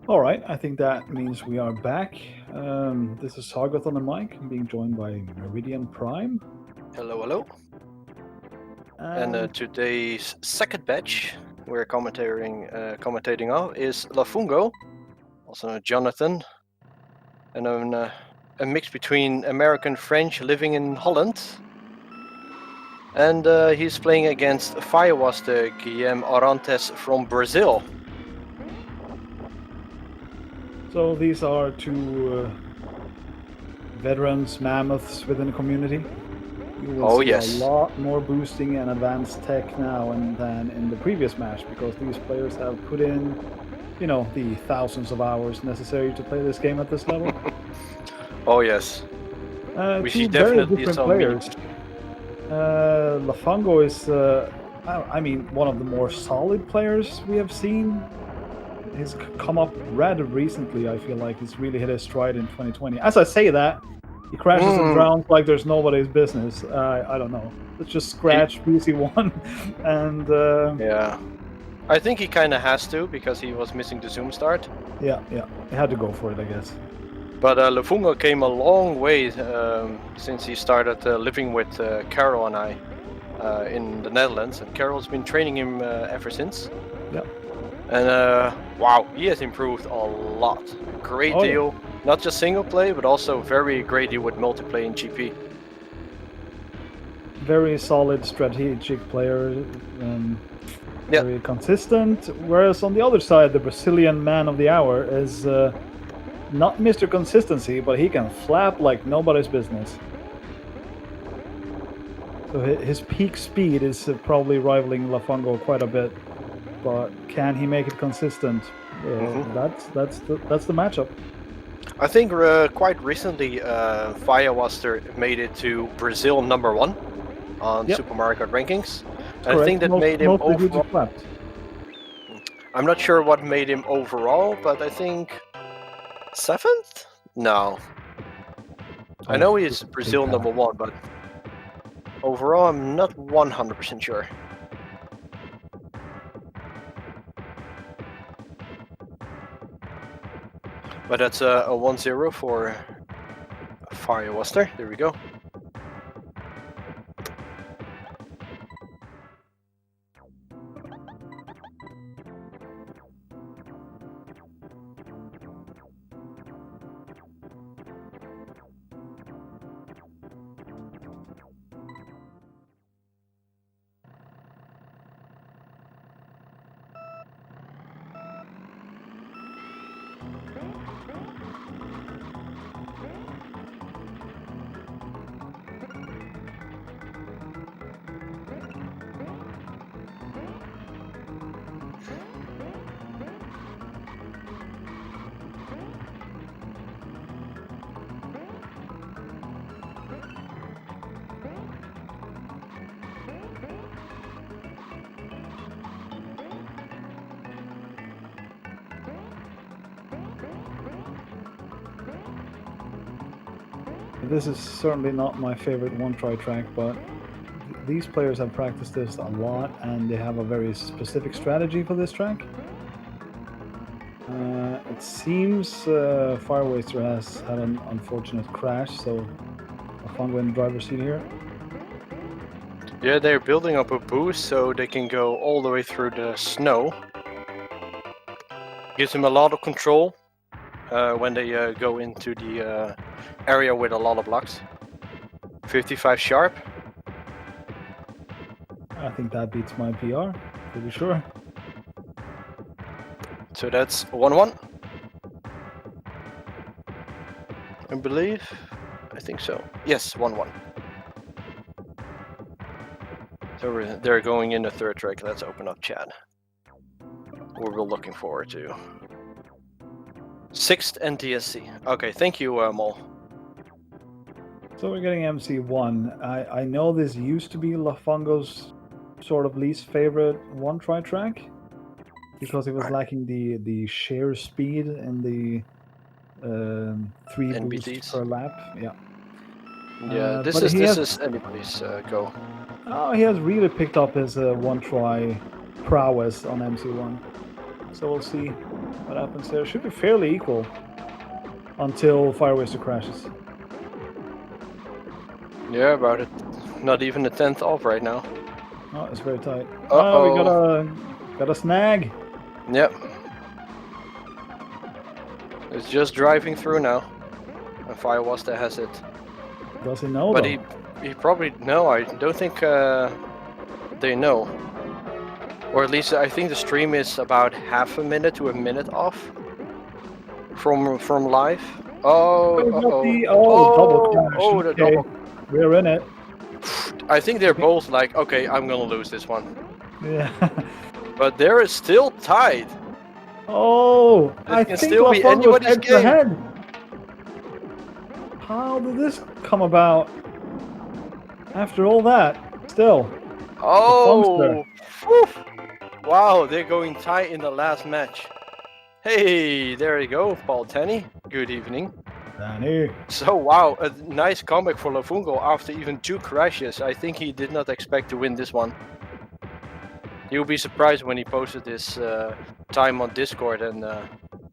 All right, I think that means we are back. This is Sargoth on the mic, being joined by Meridian Prime. Hello, hello. And And today's second batch we're commentating on is Lafungo, also Jonathan, and a mix between American French living in Holland. And he's playing against Firewaster Guillem Orantes from Brazil. so these are two veterans, mammoths within the community. You will Oh see a yes. lot more boosting and advanced tech now than in the previous match because these players have put in, the thousands of hours necessary to play this game at this level. Oh yes. We see Two very definitely different some mini players. boost. Lafungo is, I mean, one of the more solid players we have seen. He's come up rather recently. I feel like he's really hit his stride in 2020. As I say that, he crashes and drowns like there's nobody's business. I don't know. Let's just scratch PC1 and Yeah. I think he kind of has to because he was missing the zoom start. yeah, he had to go for it, I guess. But Lafungo came a long way since he started living with Carol and I in the Netherlands, and Carol's been training him ever since. Yeah. And wow, he has improved a lot. Great Oh, deal, not just single play, but also very great deal with multiplayer in GP. very solid strategic player. Yeah. Very consistent. Whereas on the other side, the Brazilian man of the hour is not Mr. Consistency, but he can flap like nobody's business. So his peak speed is probably rivaling Lafungo quite a bit, but can he make it consistent? That's the matchup. I think quite recently Firewaster made it to Brazil #1 on Yep. Super Mario Kart rankings. And Correct. I think that made him Mostly due to overall. flaps. I'm not sure what made him overall, but I think 7th? No. I know he's Brazil #1, but overall I'm not 100% sure. But that's a 1-0 for Firewaster. There we go. This is certainly not my favorite one-try track, but these players have practiced this a lot, and they have a very specific strategy for this track. It seems Firewaster has had an unfortunate crash, so Lafungo in the driver's seat here. Yeah, they're building up a boost so they can go all the way through the snow. Gives him a lot of control when they go into the area with a lot of blocks. 55 sharp. I think that beats my PR, pretty sure. So that's 1-1. I believe. I think so. Yes, 1-1. So they're going in the third track. Let's open up chat. What we're looking forward to. 6th NTSC. Okay, thank you, Mol. So we're getting MC1. I know this used to be Lafungo's sort of least favorite one-try track because it was lacking the sheer speed and the 3 NBTs. boosts per lap. Yeah. Yeah, this is anybody's go. Oh, he has really picked up his one-try prowess on MC1. So we'll see What happens there? Should be fairly equal until Firewaster crashes. Yeah, about it. Not even a tenth off right now. Oh, it's very tight. Uh-oh. We got a snag. Yep. It's just driving through now. And Firewaster has it. Does he know? But though? he probably no. I don't think they know. Or at least I think the stream is about half a minute to a minute off from live. Oh, We got the- oh, double crash. oh, the Okay, double. we're in it. I think they're both like, okay, I'm gonna lose this one. Yeah. But there is still tied. Oh, I can think still be Lafungo's anybody's head to game. head. How did this come about? After all that, still. Oh, whew. Wow, they're going tight in the last match. Hey, there you go, Paul Tenny. Good evening. Danny. So wow, a nice comeback for Lafungo after even 2 crashes. I think he did not expect to win this one. You'll be surprised when he posted this time on Discord and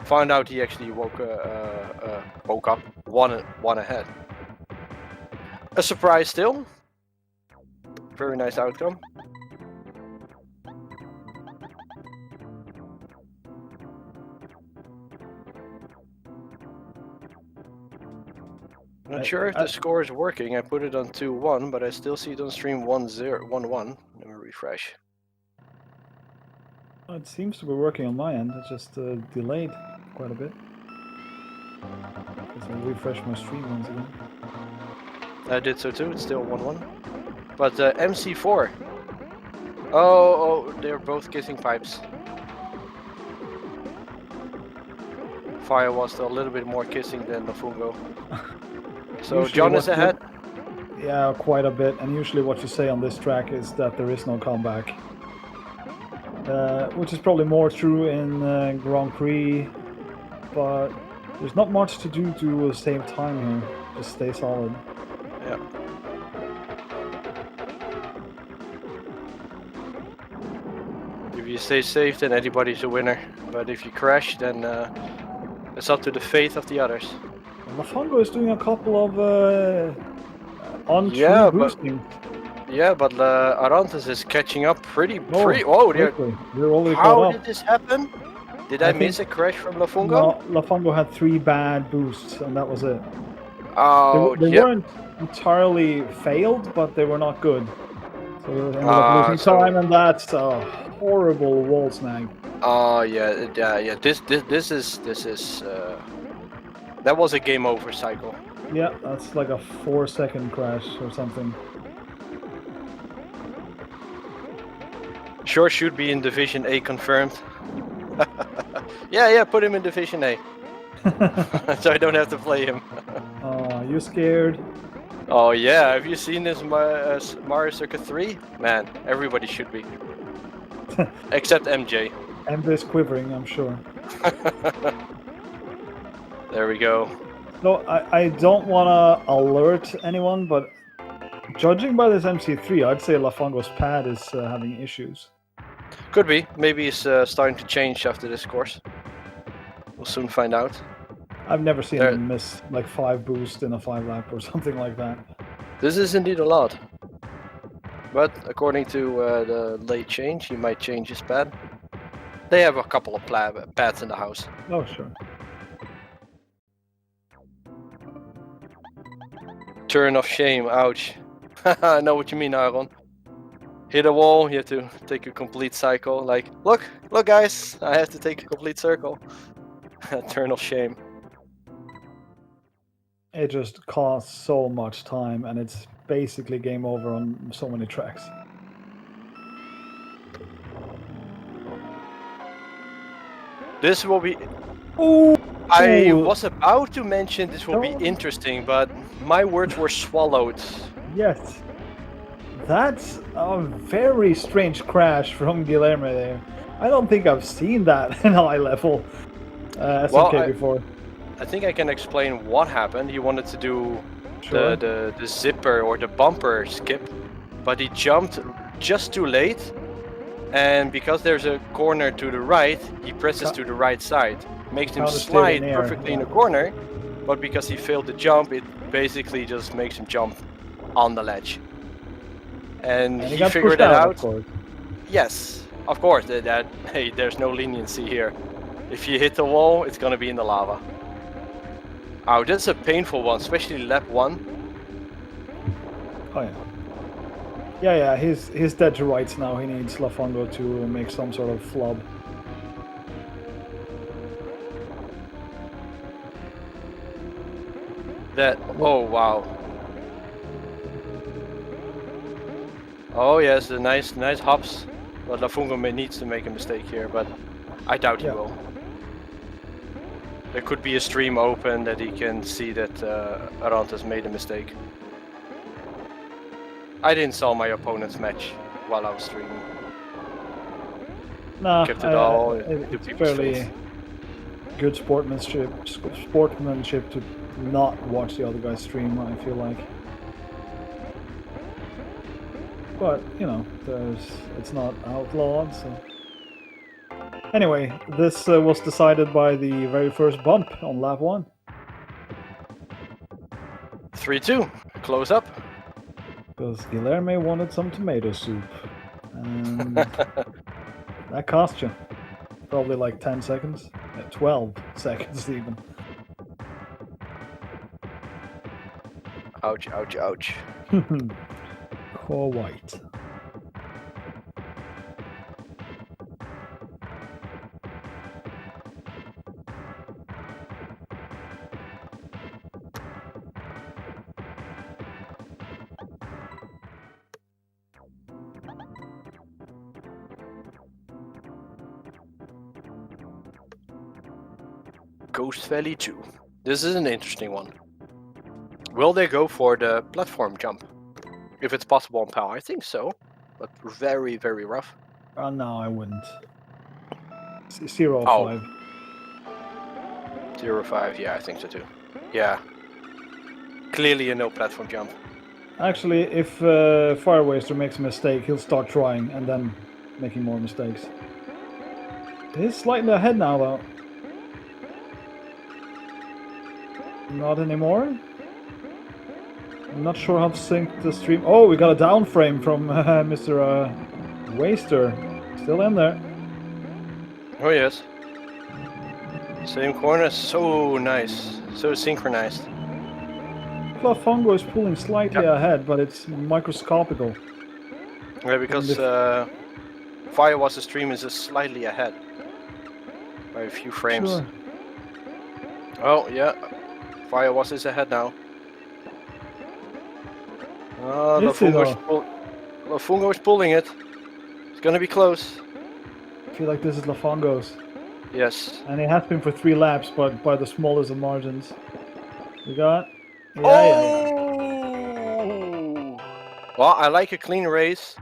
found out he actually woke up one ahead. A surprise still. Very nice outcome. Not sure if the score is working. I put it on 2-1, but I still see it on stream 1-0, 1-1. Let me refresh. It seems to be working on my end. It's just delayed quite a bit. I'll refresh my stream once again. I did so too. It's still 1-1. But MC4. Oh, they're both kissing pipes. Firewaster a little bit more kissing than Lafungo. So Usually John is ahead. Yeah, quite a bit. And usually what you say on this track is that there is no comeback. Which is probably more true in Grand Prix. But there's not much to do to save time here. Just stay solid. Yeah. If you stay safe, then anybody's a winner. But if you crash, then it's up to the fate of the others. Lafungo is doing a couple of on-true boosting. Yeah, but Arantes is catching up pretty. Oh, they're already How caught up. did this happen? Did I miss a crash from Lafungo? No, Lafungo had 3 bad boosts, and that was it. Oh, they weren't entirely failed, but they were not good. So we ended up losing time, and that's a horrible wall snag. Oh yeah. This is that was a game over cycle. Yeah, that's like a 4-second crash or something. Sure should be in Division A confirmed. yeah, put him in Division A. So I don't have to play him. Oh, you scared? Oh yeah, have you seen this Mario Circuit 3? Man, everybody should be. Except MJ. MJ's quivering, I'm sure. There we go. No, I don't want to alert anyone, but judging by this MC3, I'd say Lafungo's pad is having issues. Could be. Maybe it's starting to change after this course. We'll soon find out. I've never seen him miss like 5 boosts in a 5-lap or something like that. This is indeed a lot. But according to the late change, he might change his pad. They have a couple of pads in the house. Oh, sure. Turn of shame, ouch. I know what you mean, Aaron. Hit a wall, you have to take a complete cycle. Like, look guys, I have to take a complete circle. Turn of shame. It just costs so much time, and it's basically game over on so many tracks. This will be... Ooh. I was about to mention this will be interesting, but my words were swallowed. Yes. That's a very strange crash from Guilherme there. I don't think I've seen that in high level SMK before. I think I can explain what happened. He wanted to do the zipper or the bumper skip, but he jumped just too late, And because there's a corner to the right, he presses to the right side. Makes him Counter steer slide in air, perfectly in yeah. the corner, but because he failed to jump, it basically just makes him jump on the ledge. And he he got figured pushed it out, out. of course. Yes, of course, hey, there's no leniency here. If you hit the wall, it's gonna be in the lava. Oh, this is a painful one, especially lap 1. Oh yeah. Yeah, he's dead to rights now. He needs Lafungo to make some sort of flub. Oh wow. Oh yes, the nice hops. But Lafungo needs to make a mistake here, but I doubt he will. There could be a stream open that he can see that Arantes made a mistake. I didn't saw my opponent's match while I was streaming. Nah, Kept it all it's fairly good sportsmanship to not watch the other guy stream, I feel like. But, you know, it's not outlawed, so... Anyway, this was decided by the very first bump on lap 1. 3-2, close up. Because Guilherme wanted some tomato soup. And that cost you. Probably like 10 seconds. 12 seconds even. Ouch, ouch, ouch. Core white. Ghost Valley 2. This is an interesting one. Will they go for the platform jump? If it's possible on PAL, I think so. But very, very rough. No, I wouldn't. 0-5. 0-5, yeah, I think so too. Yeah. Clearly a no platform jump. Actually, if Firewaster makes a mistake, he'll start trying and then making more mistakes. He's slightly ahead now, though. Not anymore. I'm not sure how to sync the stream. Oh, we got a down frame from Mr. Waster. Still in there. Oh yes. Same corner, so nice. So synchronized. Lafungo is pulling slightly ahead, but it's microscopical. Yeah, because Firewaster stream is just slightly ahead. By a few frames. Sure. Oh, yeah. Firewaster is ahead now. Oh, Lafungo is pulling it. It's gonna be close. I feel like this is Lafungo's. Yes. And it has been for 3 laps, but by the smallest of margins. We got... Yeah, oh! Well, I like a clean race.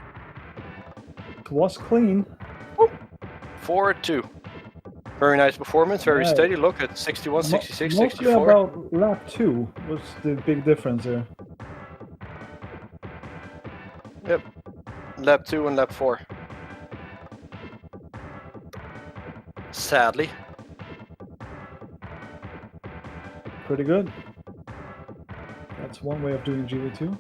It was clean. 4-2. Very nice performance, very steady. Look at 61, 66, Mostly 64. about lap 2 was the big difference here. Yep. Lap 2 and lap 4. Sadly. Pretty good. That's one way of doing GV2.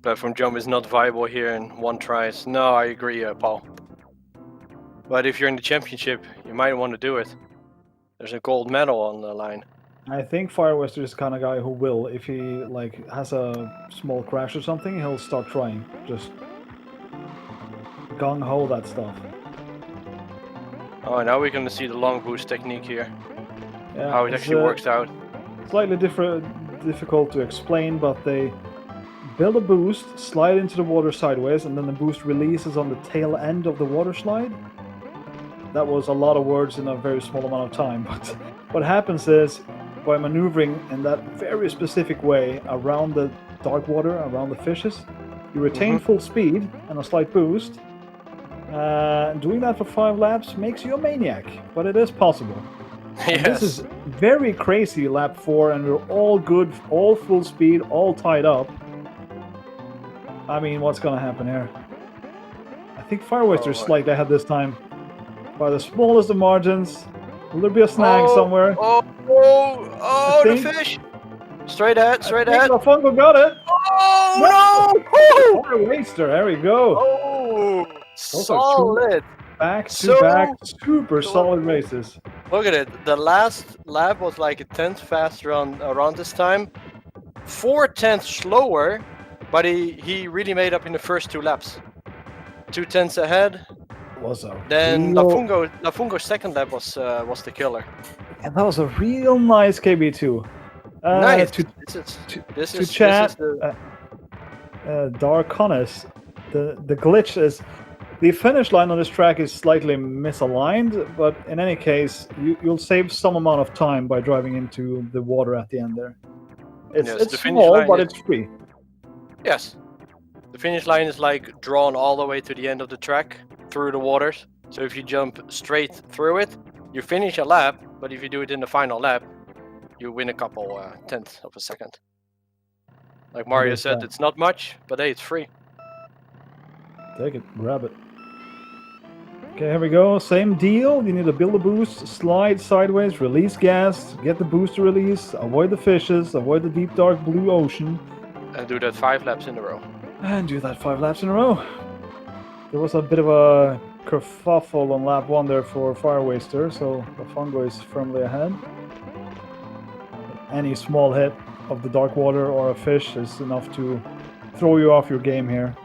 Platform jump is not viable here in 1 try. No, I agree, Paul. But if you're in the championship, you might want to do it. There's a gold medal on the line. I think Firewaster is the kind of guy who will, if he like has a small crash or something, he'll start trying. Just gung-ho that stuff. Oh, now we're going to see the long boost technique here. Yeah, how it actually works out. Slightly difficult to explain, but they build a boost, slide into the water sideways, and then the boost releases on the tail end of the water slide. That was a lot of words in a very small amount of time, but what happens is, by maneuvering in that very specific way around the dark water, around the fishes, you retain full speed and a slight boost. Doing that for 5 laps makes you a maniac, but it is possible. And this is Yes. very crazy lap 4, and we're all good, all full speed, all tied up. I mean, what's gonna happen here? I think Firewaster is Oh, slightly ahead this time. By the smallest of margins. Will there be a snag somewhere? I the think fish! Straight ahead, I straight think ahead. Lafungo got it. No! Oh no! Woo! Firewaster, there we go. Oh, Those are two solid. back-to-back So super solid races. look at it. The last lap was like a tenth faster around this time. 4/10 slower, but he really made up in the first 2 laps. 2/10 ahead. Was a Then real, Lafungo's second lap was the killer. and that was a real nice KB2. Nice. To This to is chat, the Dark Honest, the glitch is the finish line on this track is slightly misaligned, but in any case, you'll save some amount of time by driving into the water at the end there. Yes, It's the finish small, line but is- it's free. yes. The finish line is like drawn all the way to the end of the track through the waters. So if you jump straight through it, you finish a lap. But if you do it in the final lap, you win a couple tenths of a second. Like Mario is said, that? it's not much, but hey, it's free. Take it, grab it. Okay, here we go. Same deal. You need to build a boost, slide sideways, release gas, get the boost to release, avoid the fishes, avoid the deep dark blue ocean, And do that 5 laps in a row. and do that 5 laps in a row. There was a bit of a kerfuffle on lap 1 there for Firewaster, so Lafungo is firmly ahead. Any small hit of the dark water or a fish is enough to throw you off your game here.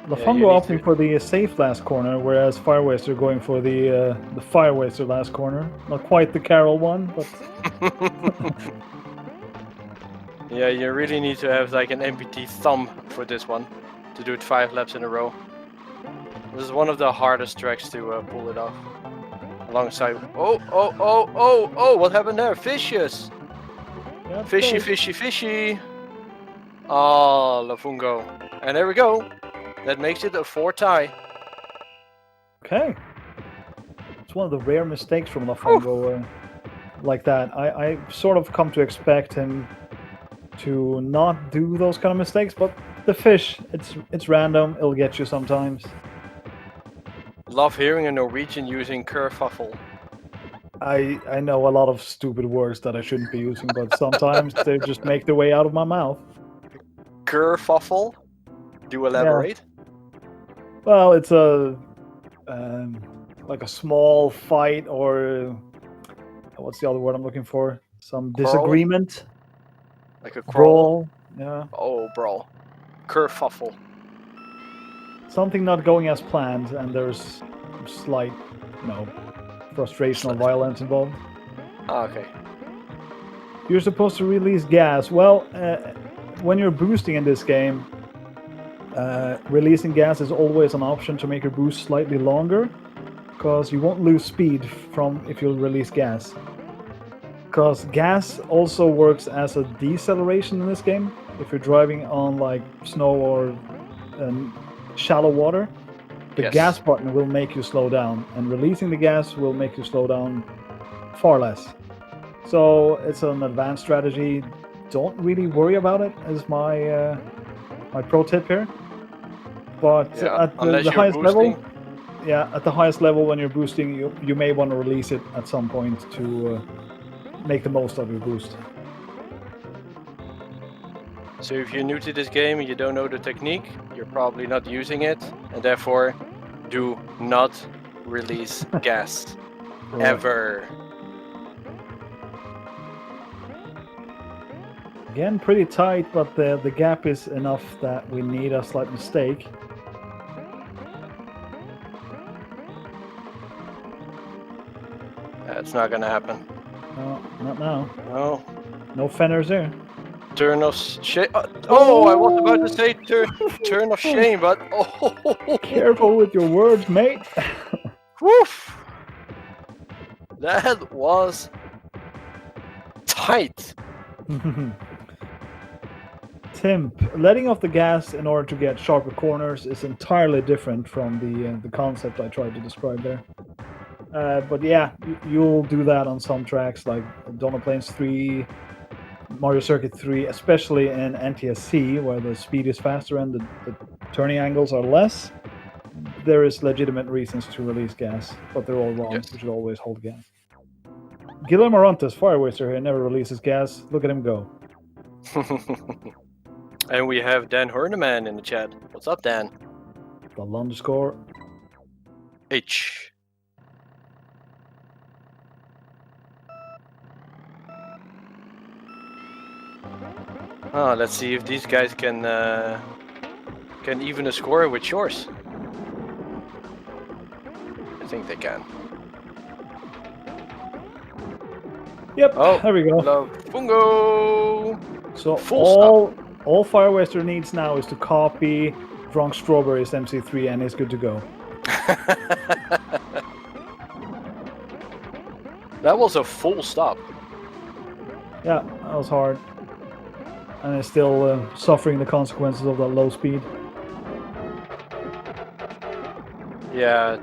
Lafungo opting for the safe last corner, whereas Firewaster going for the Firewaster last corner. Not quite the Carol one, but Yeah, you really need to have like an amputee thumb for this one to do it 5 laps in a row. This is one of the hardest tracks to pull it off. Alongside. Oh! What happened there? Fishes! yeah, Fishy, fishy, fishy! Oh, Lafungo. And there we go. That makes it a 4 tie. Okay. It's one of the rare mistakes from Lafungo like that. I sort of come to expect him to not do those kind of mistakes, but the fish, it's random, it'll get you sometimes. Love hearing a Norwegian using kerfuffle. I know a lot of stupid words that I shouldn't be using, but sometimes they just make their way out of my mouth. Kerfuffle? Do elaborate? Well, it's a like a small fight, or what's the other word I'm looking for? Some Quarrel? disagreement. Like a quarrel? Yeah. Oh, brawl. Kerfuffle. Something not going as planned, and there's slight, frustration or violence involved. Ah, okay. You're supposed to release gas. Well, when you're boosting in this game, releasing gas is always an option to make your boost slightly longer, because you won't lose speed from if you release gas. Because gas also works as a deceleration in this game. If you're driving on like snow or shallow water, the gas button will make you slow down, and releasing the gas will make you slow down far less. So it's an advanced strategy. Don't really worry about it, is my my pro tip here. But at the highest level, at the highest level when you're boosting, you may want to release it at some point to make the most of your boost. So if you're new to this game and you don't know the technique, you're probably not using it, and therefore do not release gas. Ever. Again, pretty tight, but the gap is enough that we need a slight mistake. That's not gonna happen. No, not now. No. No fenders there. Turn of shame. Oh, I was about to say turn of shame, but oh. Careful with your words, mate. Woof. That was tight. Timp, letting off the gas in order to get sharper corners is entirely different from the concept I tried to describe there. But yeah, you'll do that on some tracks like Donut Plains 3, Mario Circuit 3, especially in NTSC, where the speed is faster and the turning angles are less. There is legitimate reasons to release gas, but they're all wrong. Yes. You should always hold gas. Guillermo Arantes, Firewaster here, never releases gas. Look at him go. And we have Dan Herneman in the chat. What's up, Dan? The underscore. H. Oh, let's see if these guys can even a score with yours. I think they can. Yep, Oh, there we go. Lafungo! So Full all Firewaster needs now is to copy Drunk Strawberry's MC3 and he's good to go. That was a full stop. Yeah, that was hard. And he's still suffering the consequences of that low speed. Yeah,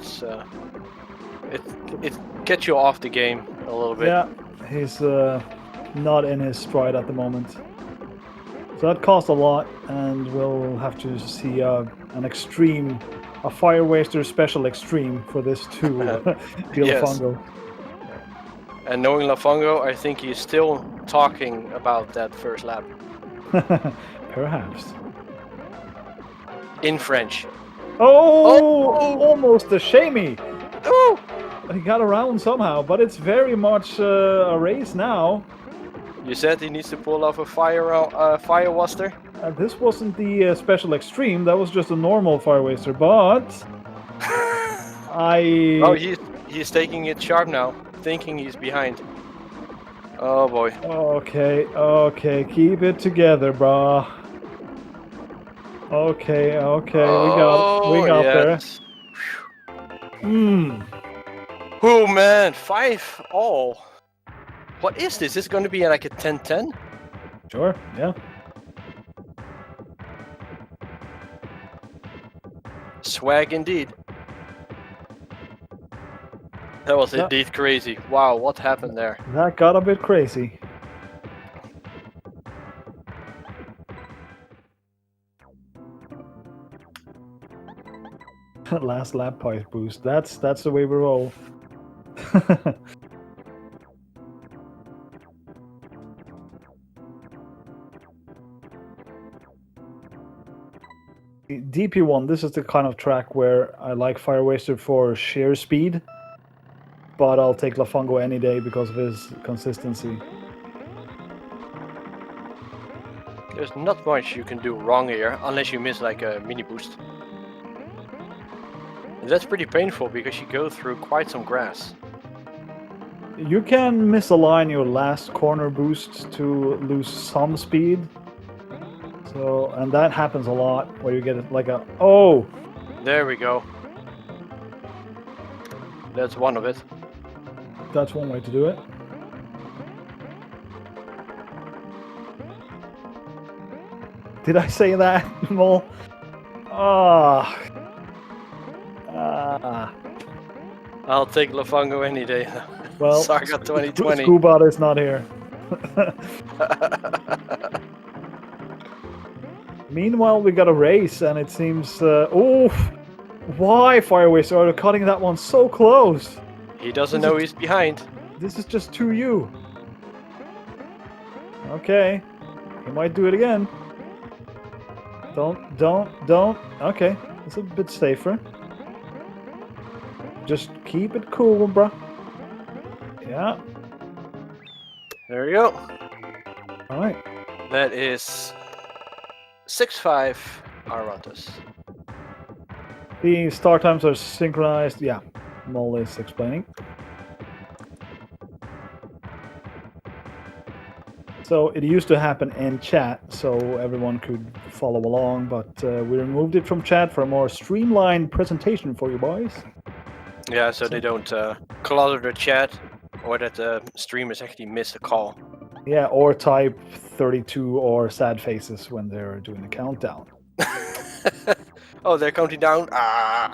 it gets you off the game a little bit. Yeah, he's not in his stride at the moment. So that cost a lot, and we'll have to see an extreme, a Firewaster special extreme for this too. Lafungo. And knowing Lafungo, I think he's still talking about that first lap. Perhaps. In French. Oh, almost a shamey. Oh! He got around somehow, but it's very much a race now. You said he needs to pull off a Firewaster? This wasn't the special extreme, that was just a normal Firewaster, but... Oh, he's taking it sharp now, thinking he's behind. Oh boy. Okay, keep it together, brah. Okay, we got there. Oh man, 5-all. What is this? Is this going to be like a 10-10? Sure, yeah. Swag indeed. That was indeed crazy. Wow, what happened there? That got a bit crazy. Last lap pipe boost. That's the way we roll. DP1, this is the kind of track where I like Firewaster for sheer speed, but I'll take Lafungo any day because of his consistency. There's not much you can do wrong here, unless you miss like a mini boost. And that's pretty painful because you go through quite some grass. You can misalign your last corner boost to lose some speed. So, and that happens a lot where you get like a, oh! There we go. That's one of it. That's one way to do it. Did I say that, Mol? Ah. I'll take Lafungo any day. Well, Saga 2020. Scuba is not here. Meanwhile, we got a race, and it seems. Oh, why Firewaster are cutting that one so close? He doesn't know he's behind. This is just 2U. Okay, he might do it again. Don't. Okay, it's a bit safer. Just keep it cool, bruh. Yeah. There you go. All right. That is 6-5 Arantes. The start times are synchronized. Yeah, Mol is explaining. So it used to happen in chat, so everyone could follow along, but we removed it from chat for a more streamlined presentation for you boys. Yeah, so they don't clutter the chat, or that the streamers actually miss a call. Yeah, or type 32 or sad faces when they're doing the countdown. Oh, they're counting down. Ah.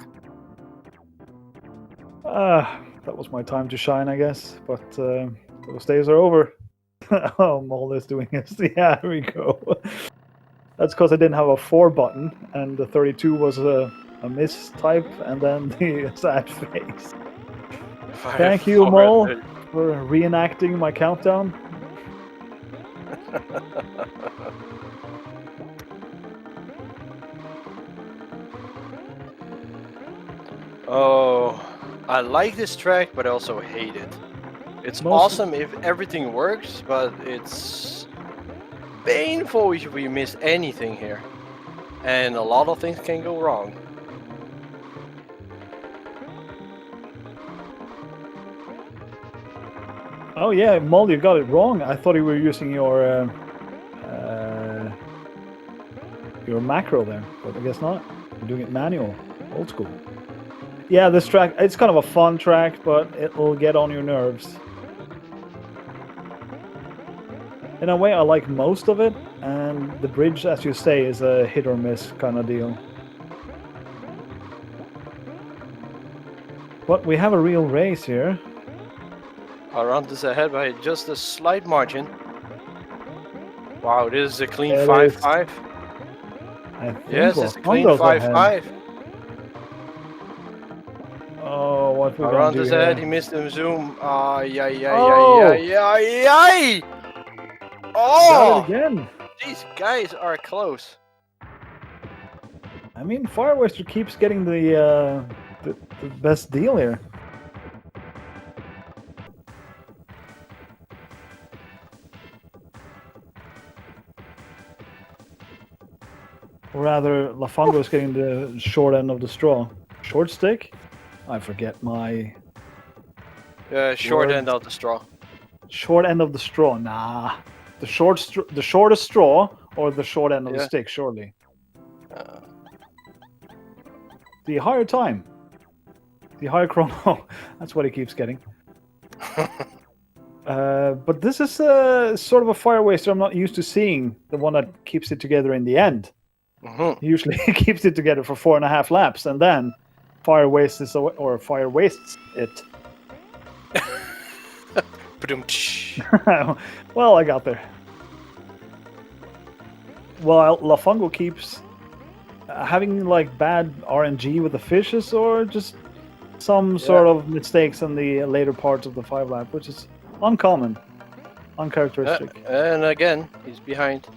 That was my time to shine, I guess. But those days are over. Oh, all is doing is yeah. Here we go. That's because I didn't have a 4 button, and the 32 was a mistype, and then the sad face. Thank you, Mole, for reenacting my countdown. Oh, I like this track, but I also hate it. It's awesome if everything works, but it's painful if we miss anything here. And a lot of things can go wrong. Oh yeah, Mole, you got it wrong. I thought you were using your macro there, but I guess not. You're doing it manual, old school. Yeah, this track, it's kind of a fun track, but it will get on your nerves. In a way, I like most of it, and the bridge, as you say, is a hit or miss kind of deal. But we have a real race here. Around is ahead by just a slight margin. Wow, this is a clean It 5-5. Yes, it's a clean 5-5. Oh, what we Around gonna do his here? head, he missed the zoom. Ay. Got Oh! it again. These guys are close. I mean, Firewaster keeps getting the best deal here. Or rather, Lafungo is getting the short end of the straw. Short stick? I forget my... Short end of the straw. Short end of the straw? Nah. The shortest straw or the short end of the stick, surely. The higher time. The higher chrono. That's what he keeps getting. But this is sort of a Firewaster I'm not used to seeing. The one that keeps it together in the end. Mm-hmm. He usually keeps it together for 4.5 laps and then fire wastes it. Well, I got there. Well, Lafungo keeps having like bad RNG with the fishes or just some sort of mistakes in the later parts of the 5 lap, which is uncommon, uncharacteristic. And again, he's behind.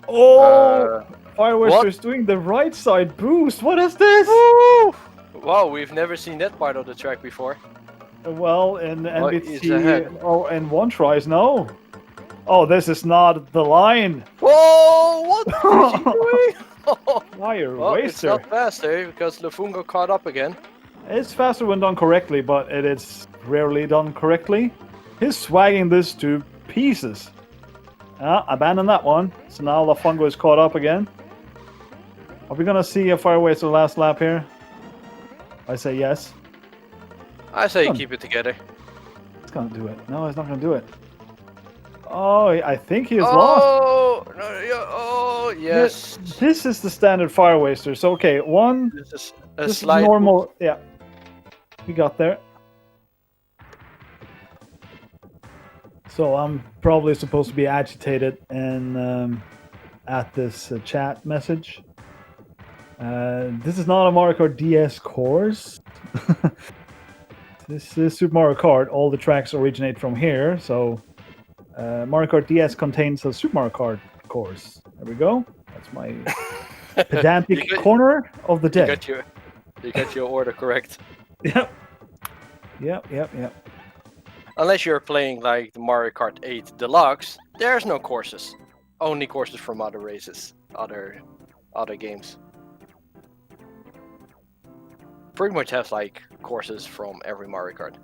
Oh! Firewaster is doing the right side boost. What is this? Woo! Wow, we've never seen that part of the track before. Well, in NBC, in one tries, no. Oh, this is not the line. Whoa! What is he doing? Firewaster. It's not faster because Lafungo caught up again. It's faster when done correctly, but it is rarely done correctly. He's swagging this to pieces. Abandon that one. So now Lafungo is caught up again. Are we gonna see a Firewaster last lap here? I say yes. I say keep it together. It's gonna do it. No, it's not gonna do it. Oh, I think he is lost. Oh, yes. This is the standard Firewaster. So okay, one. This is this is normal. Yeah, we got there. So I'm probably supposed to be agitated and at this chat message. This is not a Mario Kart DS course. This is Super Mario Kart. All the tracks originate from here. So Mario Kart DS contains a Super Mario Kart course. There we go. That's my pedantic corner of the day. You got your order correct. Yep. Unless you're playing like the Mario Kart 8 Deluxe, there's no courses. Only courses from other races, other games. Pretty much has like courses from every Mario Kart.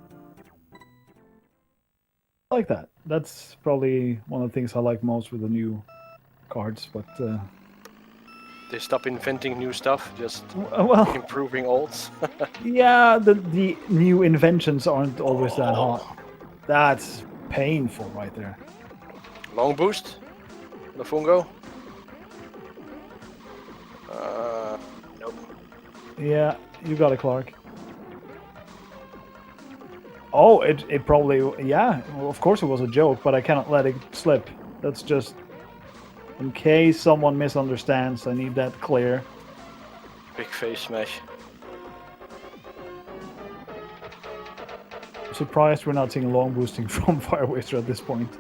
I like that. That's probably one of the things I like most with the new cards, but they stop inventing new stuff, just improving olds. Yeah, the new inventions aren't always that hot. That's painful right there. Long boost. Lafungo. Nope. Yeah, you got it, Clark. Oh, it probably, yeah, well, of course it was a joke, but I cannot let it slip. That's just, in case someone misunderstands, I need that clear. Big face smash. I'm surprised we're not seeing long boosting from Firewaster at this point.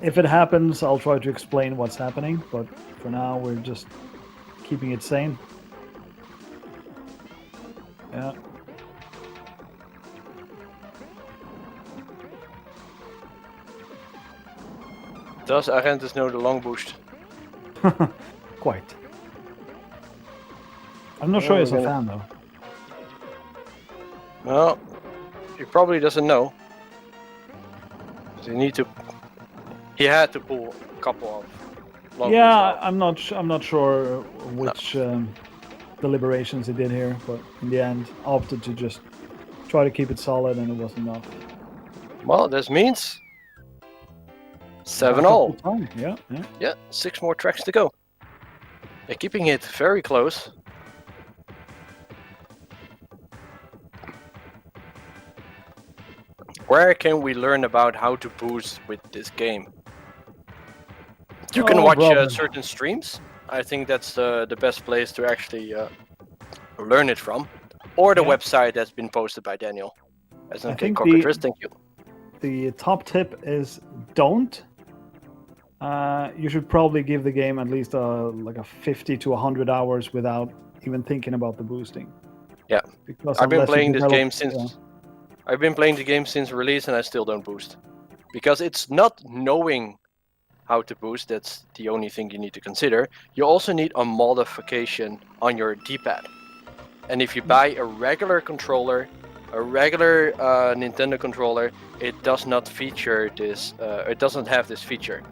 If it happens, I'll try to explain what's happening, but for now we're just keeping it sane. Yeah. Does Arentis know the long boost? Quite. I'm not sure he's a fan though. Well, he probably doesn't know. He had to pull a couple of long Yeah, boosts I'm not sure which deliberations he did here, but in the end, opted to just try to keep it solid, and it wasn't enough. Well, this means 7-all. Yeah. Yeah, 6 more tracks to go. They're keeping it very close. Where can we learn about how to boost with this game? You can watch certain streams. I think that's the best place to actually learn it from. Or the website that's been posted by Daniel. SNK Cockatrice, thank you. The top tip is don't. You should probably give the game at least like a 50 to 100 hours without even thinking about the boosting. Yeah, because I've been playing this game since I've been playing the game since release, and I still don't boost because it's not knowing how to boost. That's the only thing you need to consider. You also need a modification on your D-pad, and if you buy a regular controller, a regular Nintendo controller, it does not feature this. It doesn't have this feature.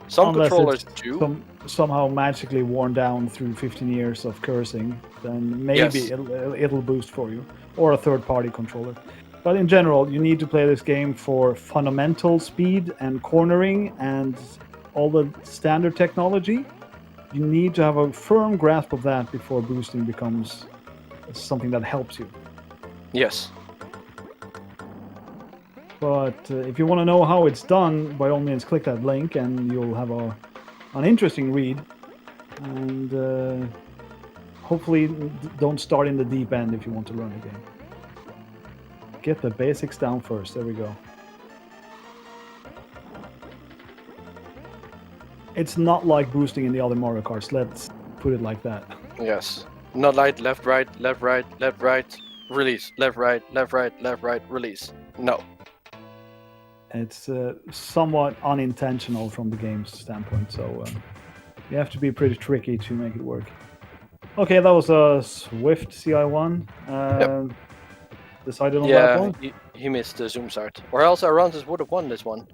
Some Unless controllers do. Somehow magically worn down through 15 years of cursing, then maybe it'll boost for you, or a third-party controller. But in general, you need to play this game for fundamental speed and cornering and all the standard technology. You need to have a firm grasp of that before boosting becomes something that helps you. Yes. But if you want to know how it's done, by all means click that link and you'll have an interesting read. And hopefully don't start in the deep end if you want to run the game. Get the basics down first. There we go. It's not like boosting in the other Mario Karts. Let's put it like that. Yes. Not like left, right, left, right, left, right, release, left, right, left, right, left, right, release. No. It's somewhat unintentional from the game's standpoint, so you have to be pretty tricky to make it work. Okay, that was a Swift CI1. Decided on that one? Yeah, he missed the zoom start. Or else Arantes would have won this one.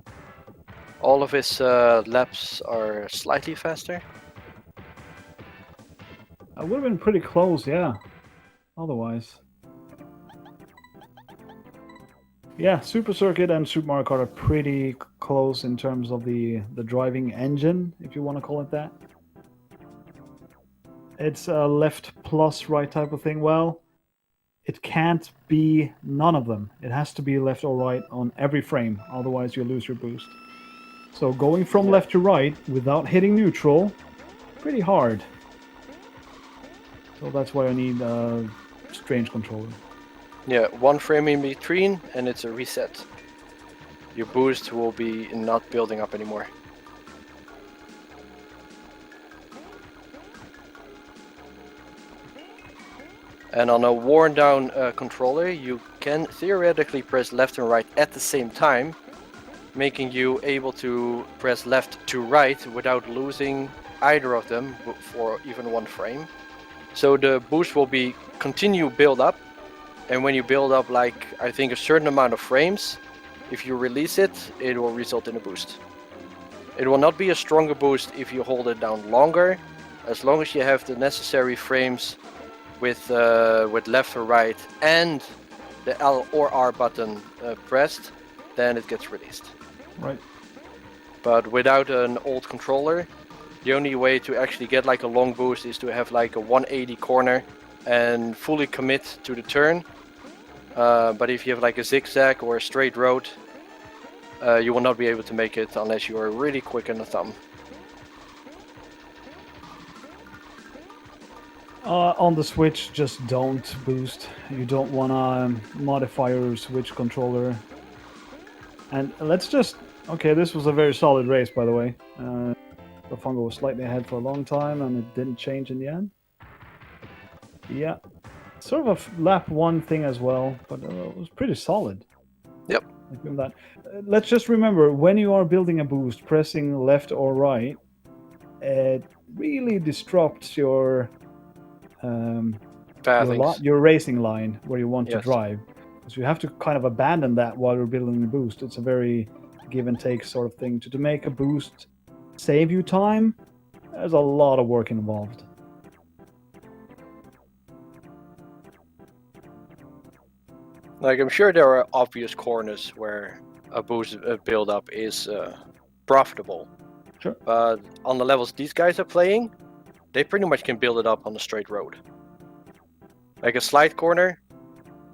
All of his laps are slightly faster. I would have been pretty close, yeah. Otherwise. Yeah, Super Circuit and Super Mario Kart are pretty close in terms of the driving engine, if you want to call it that. It's a left plus right type of thing. Well, it can't be none of them. It has to be left or right on every frame, otherwise you lose your boost. So going from left to right without hitting neutral, pretty hard. So that's why I need a strange controller. Yeah, 1 frame in between and it's a reset. Your boost will be not building up anymore. And on a worn down controller, you can theoretically press left and right at the same time, making you able to press left to right without losing either of them for even 1 frame. So the boost will be continue build up, and when you build up like I think a certain amount of frames, if you release it, it will result in a boost. It will not be a stronger boost if you hold it down longer, as long as you have the necessary frames with left or right and the L or R button pressed, then it gets released. Right. But without an old controller, the only way to actually get like a long boost is to have like a 180 corner and fully commit to the turn. But if you have like a zigzag or a straight road, you will not be able to make it unless you are really quick on the thumb. On the Switch, just don't boost. You don't want to modify your Switch controller. And let's just... Okay, this was a very solid race, by the way. Lafungo was slightly ahead for a long time, and it didn't change in the end. Yeah. Sort of a lap 1 thing as well, but it was pretty solid. Yep. That. Let's just remember, when you are building a boost, pressing left or right, it really disrupts your your racing line where you want to drive. So you have to kind of abandon that while you're building the boost. It's a very give and take sort of thing. To make a boost save you time, there's a lot of work involved. Like, I'm sure there are obvious corners where a boost build-up is profitable. Sure. But on the levels these guys are playing, they pretty much can build it up on the straight road. Like a slide corner,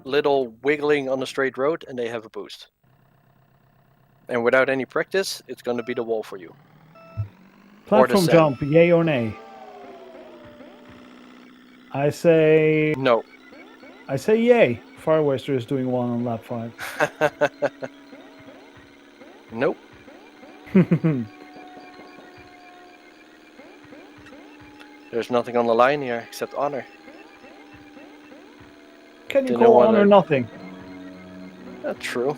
little wiggling on the straight road, and they have a boost. And without any practice, it's going to be the wall for you. Platform jump, yay or nay? I say... No. I say yay. Firewaster is doing one on lap 5. Nope. There's nothing on the line here except honor. Can you call honor nothing? That's true.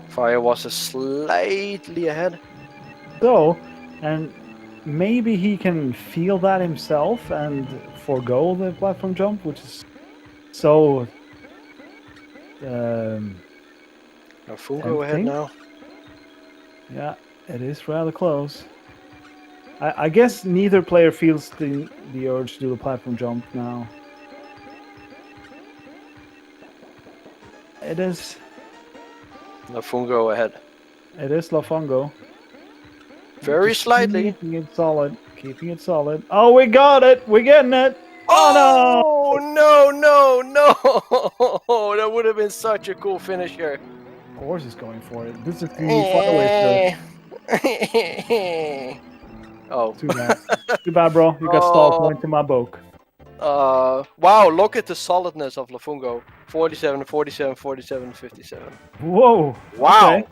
Firewaster slightly ahead. So, and maybe he can feel that himself and forego the platform jump, which is so... Lafungo ahead now. Yeah, it is rather close. I guess neither player feels the urge to do a platform jump now. It is... Lafungo ahead. It is Lafungo. Very slightly. Keeping it solid. Keeping it solid. Oh, we got it! We're getting it! Oh no! No! That would have been such a cool finisher. Of course he's going for it. This is the Firewaster. Oh. Too bad. Too bad, bro. You got stall points in my book. Wow, look at the solidness of Lafungo. 47, 47, 47, 57. Whoa. Wow. Okay.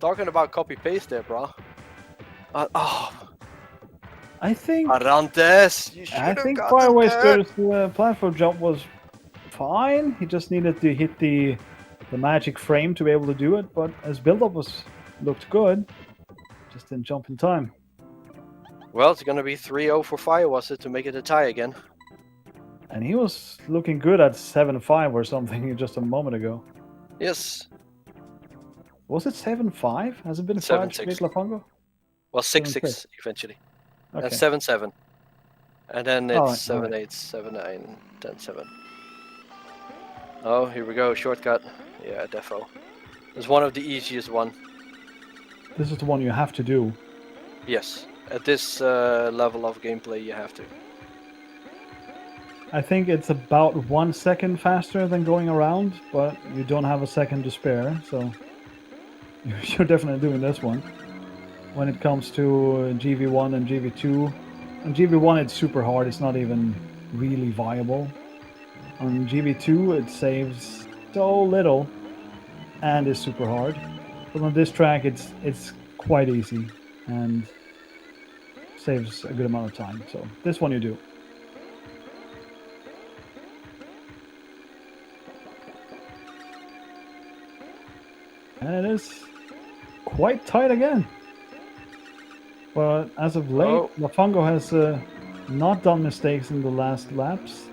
Talking about copy-paste there, bro. I think... Arantes, you should have gotten Firewaster's platform jump was fine. He just needed to hit the magic frame to be able to do it, but his build-up looked good. Just didn't jump in time. Well, it's going to be 3-0 for Firewaster to make it a tie again. And he was looking good at 7-5 or something just a moment ago. Yes. Was it 7-5? Has it been 7-6? Lafungo? Well, 6-6 eventually. Okay. And 7-7. And then it's 7-8, right. 7-9, 10-7. Oh, here we go. Shortcut. Yeah, defo. It's one of the easiest one. This is the one you have to do. Yes. At this level of gameplay, you have to. I think it's about 1 second faster than going around, but you don't have a second to spare, so you're definitely doing this one. When it comes to GV1 and GV2, on GV1 it's super hard, it's not even really viable. On GV2 it saves so little and is super hard. But on this track it's quite easy and saves a good amount of time. So this one you do. And it is quite tight again. But as of late, Lafungo has not done mistakes in the last laps.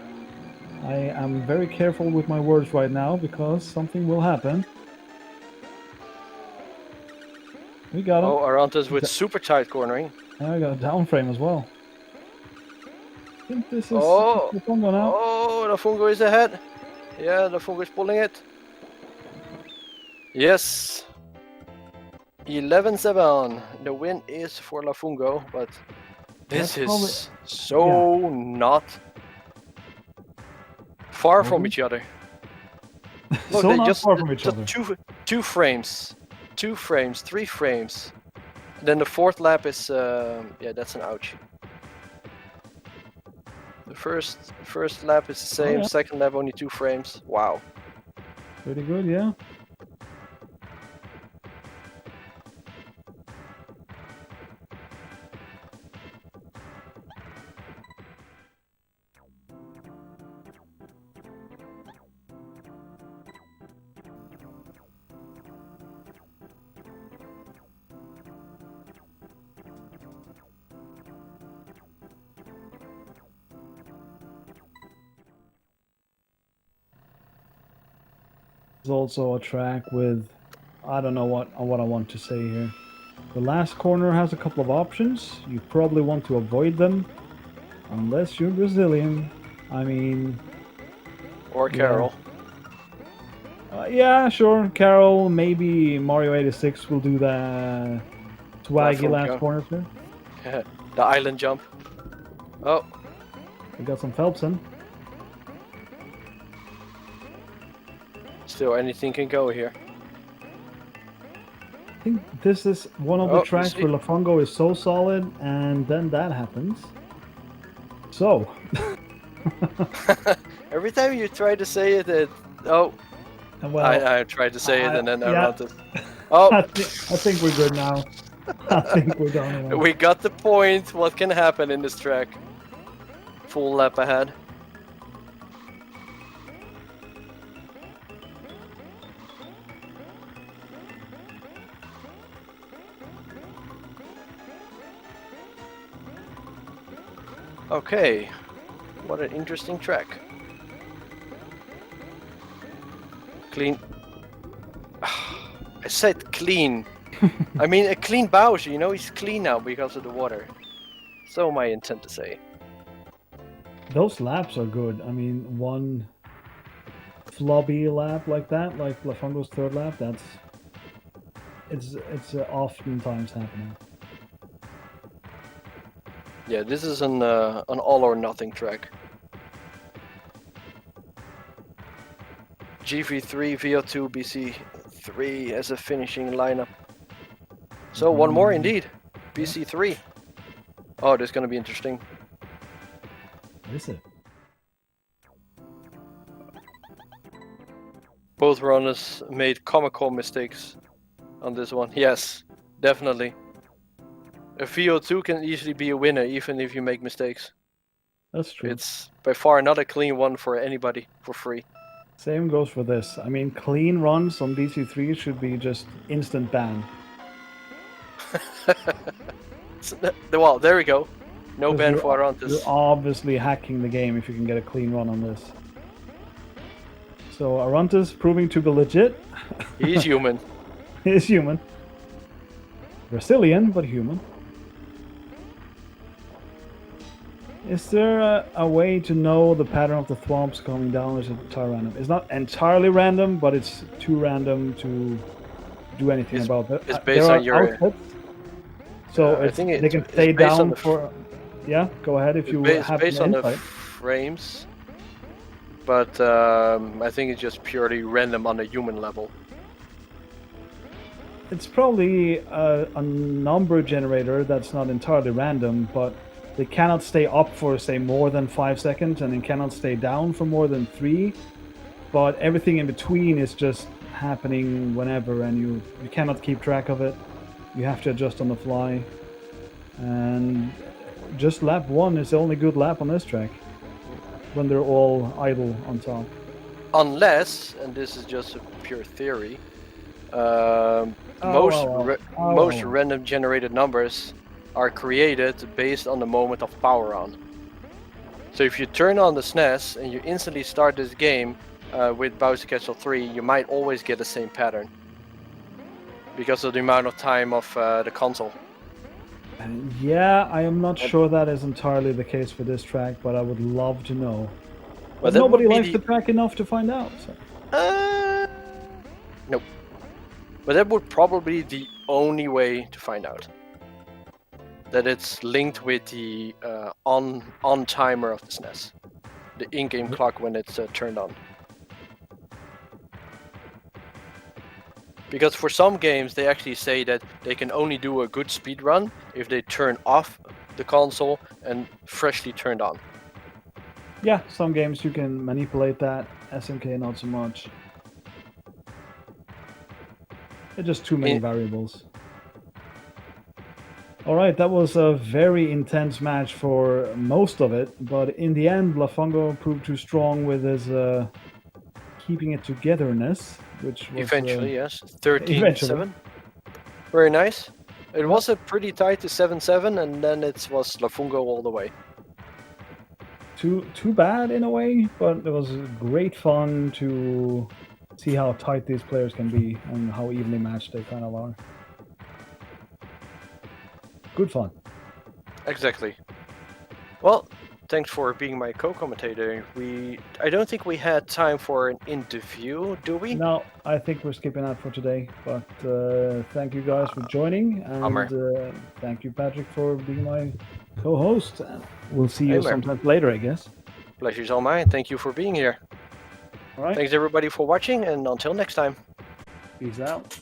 I am very careful with my words right now because something will happen. We got him. Oh, Arantes with super tight cornering. And we got a down frame as well. I think this is Lafungo now. Oh, Lafungo is ahead. Yeah, Lafungo is pulling it. Yes. 11-7. The win is for Lafungo, but this That's probably- is so not far from Mhm. each other. Look, So they not just far from each just other. two frames, 3 frames. Then the fourth lap is yeah, that's an ouch. The first lap is the same. yeah. Second lap only 2 frames. Wow. Pretty good, yeah. There's also a track with, I don't know what I want to say here. The last corner has a couple of options. You probably want to avoid them, unless you're Brazilian. I mean, Or Carol. yeah, sure. Carol, maybe Mario 86 will do the swaggy Platform last jump. corner too. The island jump. Oh, We got some Phelps in. still anything can go here. I think this is one of the Oh, you tracks see? where Lafungo is so solid, and then that happens. So, Every time you try to say it, oh, well, I tried to say it and then I yeah. run it. Oh, I think we're good now. I think we're done. Now. we got the point. What can happen in this track? Full lap ahead. Okay, what an interesting track. Clean. I said clean. I mean a clean Bowser, you know, he's clean now because of the water. So my intent to say. Those laps are good. I mean, one flubby lap like that, like Lafungo's third lap, it's oftentimes happening. Yeah, this is an all or nothing track. GV3, VO2, BC3 as a finishing lineup. So one more indeed. BC3. Oh, this is gonna be interesting. What is it? Both runners made comical mistakes on this one. Yes, definitely. A VO2 can easily be a winner even if you make mistakes. That's true. It's by far not a clean one for anybody for free. Same goes for this. I mean, clean runs on BC3 should be just instant ban. Well, there we go. No 'Cause ban you're- for Arantes. You're obviously hacking the game if you can get a clean run on this. So Arantes proving to be legit. He's human. He's human. Brazilian, but human. Is there a way to know the pattern of the thwomps coming down? Or is it entirely random? It's not entirely random, but it's too random to do anything about it. It's based there on are your- outputs, so I think they can it's stay based on down the for. Yeah, go ahead if you It's have based an on the insight. frames, but I think it's just purely random on a human level. It's probably a number generator that's not entirely random, but they cannot stay up for, say, more than 5 seconds, and it cannot stay down for more than 3. But everything in between is just happening whenever, and you cannot keep track of it. You have to adjust on the fly. And just lap 1 is the only good lap on this track, when they're all idle on top. Unless, and this is just a pure theory, most random generated numbers are created based on the moment of power on. So if you turn on the SNES and you instantly start this game with Bowser Castle 3, you might always get the same pattern because of the amount of time of the console. Yeah, I am not sure that is entirely the case for this track, but I would love to know. But that nobody would be likes the track enough to find out. So. Nope. But that would probably be the only way to find out. That it's linked with the on timer of the SNES. The in-game clock when it's turned on. Because for some games they actually say that they can only do a good speedrun if they turn off the console and freshly turned on. Yeah, some games you can manipulate that. SMK not so much. There's just too many variables. All right, that was a very intense match for most of it, but in the end, Lafungo proved too strong with his keeping it togetherness, which was eventually, yes, 13-7. eventually. Very nice. It was a pretty tight to 7-7, and then it was Lafungo all the way. Too bad in a way, but it was great fun to see how tight these players can be and how evenly matched they kind of are. Good fun. Exactly. Well, thanks for being my co-commentator. I don't think we had time for an interview, do we? No, I think we're skipping that for today. But thank you guys for joining, and thank you, Patrick, for being my co-host. We'll see you sometime later, I guess. Pleasure's all mine. Thank you for being here. All right. Thanks everybody for watching, and until next time. Peace out.